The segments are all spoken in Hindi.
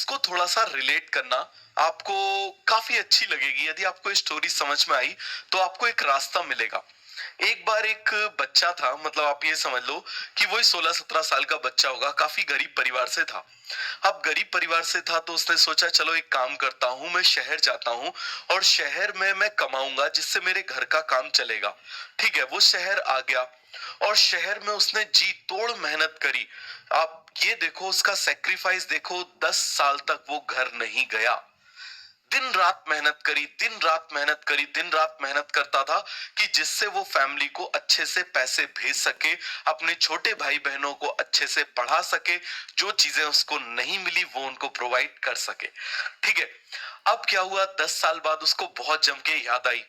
इसको थोड़ा सा रिलेट करना आपको काफी अच्छी लगेगी। यदि आपको ये स्टोरी समझ में आई तो आपको एक रास्ता मिलेगा। एक बार एक बच्चा था, मतलब आप ये समझ लो कि वही 16-17 साल का बच्चा होगा, काफी गरीब परिवार से था। अब गरीब परिवार से था तो उसने सोचा चलो एक काम करता हूँ, मैं शहर जाता हूँ और शहर में मैं कमाऊंगा जिससे मेरे घर का काम चलेगा। ठीक है, वो शहर आ गया और शहर में उसने जी तोड़ मेहनत करी। आप ये देखो, उसका सेक्रीफाइस देखो, 10 साल तक वो घर नहीं गया। दिन रात मेहनत करी, दिन रात मेहनत करी, दिन रात मेहनत करता था कि जिससे वो फैमिली को अच्छे से पैसे भेज सके, अपने छोटे भाई बहनों को अच्छे से पढ़ा सके, जो चीजें उसको नहीं मिली वो उनको प्रोवाइड कर सके। ठीक है, अब क्या हुआ, 10 साल बाद उसको बहुत जम के याद आई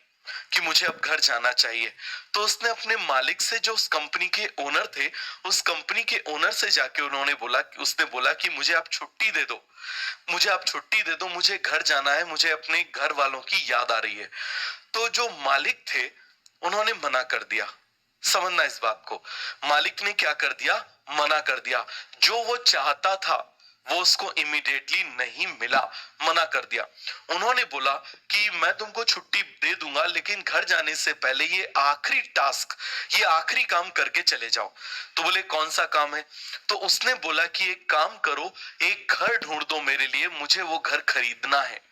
कि मुझे अब घर जाना चाहिए। तो उसने अपने मालिक से, जो उस कंपनी के ओनर थे, उस कंपनी के ओनर से जाके उसने बोला कि मुझे आप छुट्टी दे दो, मुझे आप छुट्टी दे दो, मुझे घर जाना है, मुझे अपने घर वालों की याद आ रही है। तो जो मालिक थे उन्होंने मना कर दिया। समझना इस बात को, मालिक ने क्या कर दिया, मना कर दिया। जो वो चाहता था वो उसको इमीडिएटली नहीं मिला, मना कर दिया। उन्होंने बोला कि मैं तुमको छुट्टी दे दूंगा लेकिन घर जाने से पहले ये आखिरी टास्क, ये आखिरी काम करके चले जाओ। तो बोले कौन सा काम है? तो उसने बोला कि एक काम करो, एक घर ढूंढ दो मेरे लिए, मुझे वो घर खरीदना है।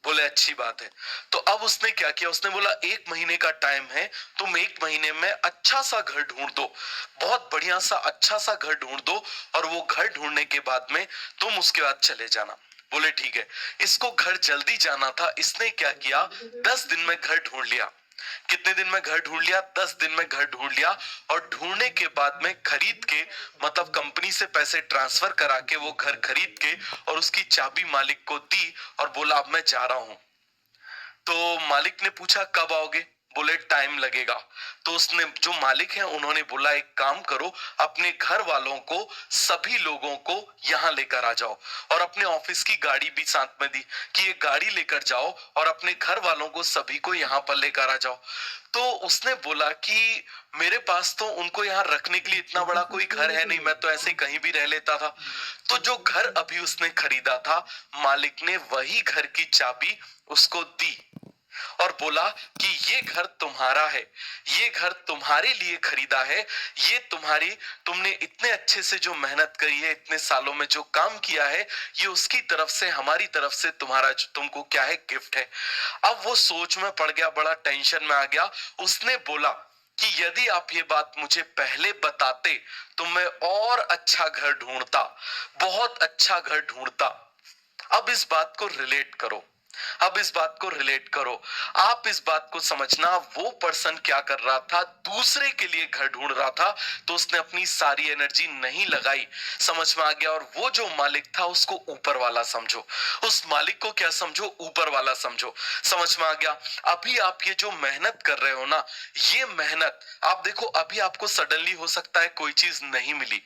बोले अच्छी बात है। तो अब उसने क्या किया, उसने बोला 1 महीने का टाइम है, तुम 1 महीने में अच्छा सा घर ढूंढ दो, बहुत बढ़िया सा अच्छा सा घर ढूंढ दो, और वो घर ढूंढने के बाद में तुम उसके बाद चले जाना। बोले ठीक है। इसको घर जल्दी जाना था, इसने क्या किया, 10 दिन में घर ढूंढ लिया। कितने दिन में घर ढूंढ लिया? 10 दिन में घर ढूंढ लिया। और ढूंढने के बाद में खरीद के, मतलब कंपनी से पैसे ट्रांसफर करा के वो घर खरीद के और उसकी चाबी मालिक को दी और बोला अब मैं जा रहा हूं। तो मालिक ने पूछा कब आओगे? बोले टाइम लगेगा। तो उसने, जो मालिक है, उन्होंने बोला एक काम करो, अपने घर वालों को, सभी लोगों को यहाँ लेकर आ जाओ, और अपने ऑफिस की गाड़ी भी साथ में दी कि ये गाड़ी लेकर जाओ और अपने घर वालों को सभी को यहाँ पर लेकर आ जाओ। तो उसने बोला कि मेरे पास तो उनको यहाँ रखने के लिए इतना बड़ा कोई घर है नहीं, मैं तो ऐसे कहीं भी रह लेता था। तो जो घर अभी उसने खरीदा था, मालिक ने वही घर की चाबी उसको दी और बोला कि ये घर तुम्हारा है, ये घर तुम्हारे लिए खरीदा है, ये तुम्हारी, तुमने इतने अच्छे से जो मेहनत करी है, इतने सालों में जो काम किया है, ये उसकी तरफ से, हमारी तरफ से तुम्हारा, तुमको क्या है, गिफ्ट है। अब वो सोच में पड़ गया, बड़ा टेंशन में आ गया। उसने बोला कि यदि आप ये बात मुझे पहले बताते तो मैं और अच्छा घर ढूंढता, बहुत अच्छा घर ढूंढता। अब इस बात को रिलेट करो, अब इस बात को रिलेट करो, आप इस बात को समझना, वो पर्सन क्या कर रहा था, दूसरे के लिए घर ढूंढ रहा था, तो उसने अपनी सारी एनर्जी नहीं लगाई। समझ में आ गया? और वो जो मालिक था उसको ऊपर वाला समझो, उस मालिक को क्या समझो, ऊपर वाला समझो। समझ में आ गया? अभी आप ये जो मेहनत कर रहे हो ना, ये मेहनत, आप देखो अभी आपको सडनली हो सकता है कोई चीज नहीं मिली।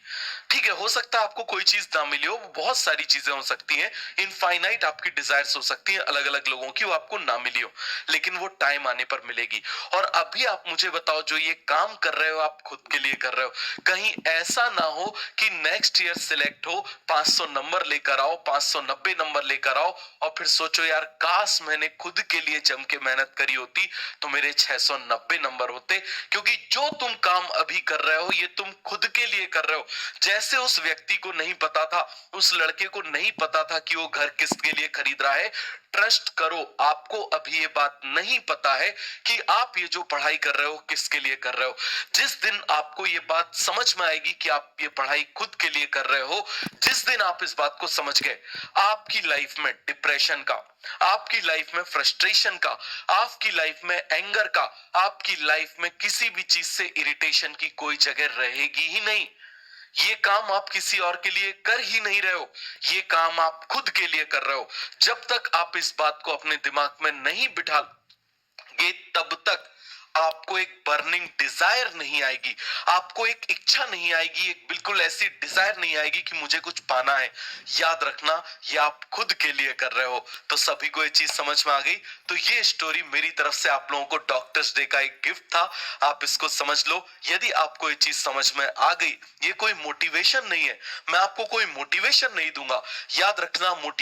ठीक है, हो सकता है आपको कोई चीज ना मिली हो, बहुत सारी चीजें हो सकती हैं, इनफाइनाइट आपकी डिजायर्स हो सकती हैं अलग अलग लोगों की, वो आपको ना मिली हो, लेकिन वो टाइम आने पर मिलेगी। और अभी आप मुझे बताओ, जो ये काम कर रहे हो आप खुद के लिए कर रहे हो, कहीं ऐसा ना हो कि नेक्स्ट ईयर सिलेक्ट हो, 500 नंबर लेकर आओ, 590 नंबर लेकर आओ, और फिर सोचो यार काश मैंने खुद के लिए जम के मेहनत करी होती तो मेरे 690 नंबर होते। क्योंकि जो तुम काम अभी कर रहे हो ये तुम खुद के लिए कर रहे हो। जैसे उस व्यक्ति को नहीं पता था, उस लड़के को नहीं पता था कि वो घर किसके लिए खरीद रहा है, ट्रस्ट करो आपको अभी ये बात नहीं पता है कि आप ये जो पढ़ाई कर रहे हो किसके लिए कर रहे हो। जिस दिन आपको ये बात समझ में आएगी कि आप ये पढ़ाई खुद के लिए कर रहे हो, जिस दिन आप इस बात को समझ गए, आपकी लाइफ में डिप्रेशन का, आपकी लाइफ में फ्रस्ट्रेशन का, आपकी लाइफ में एंगर का, आपकी लाइफ में किसी भी चीज से इरिटेशन की कोई जगह रहेगी ही नहीं। ये काम आप किसी और के लिए कर ही नहीं रहे हो, ये काम आप खुद के लिए कर रहे हो। जब तक आप इस बात को अपने दिमाग में नहीं बिठागे तब तक आपको एक बर्निंग डिजायर नहीं आएगी, आपको एक इच्छा नहीं आएगी, एक बिल्कुल ऐसी डिजायर नहीं आएगी कि मुझे कुछ पाना है। याद रखना, ये आप खुद के लिए कर रहे हो। तो सभी को ये चीज समझ में आ गई। तो ये स्टोरी मेरी तरफ से आप लोगों को डॉक्टर्स डे का एक गिफ्ट था, आप इसको समझ लो। यदि आपको ये चीज समझ में आ गई, ये कोई मोटिवेशन नहीं है, मैं आपको कोई मोटिवेशन नहीं दूंगा। याद रखना, मोटिवेशन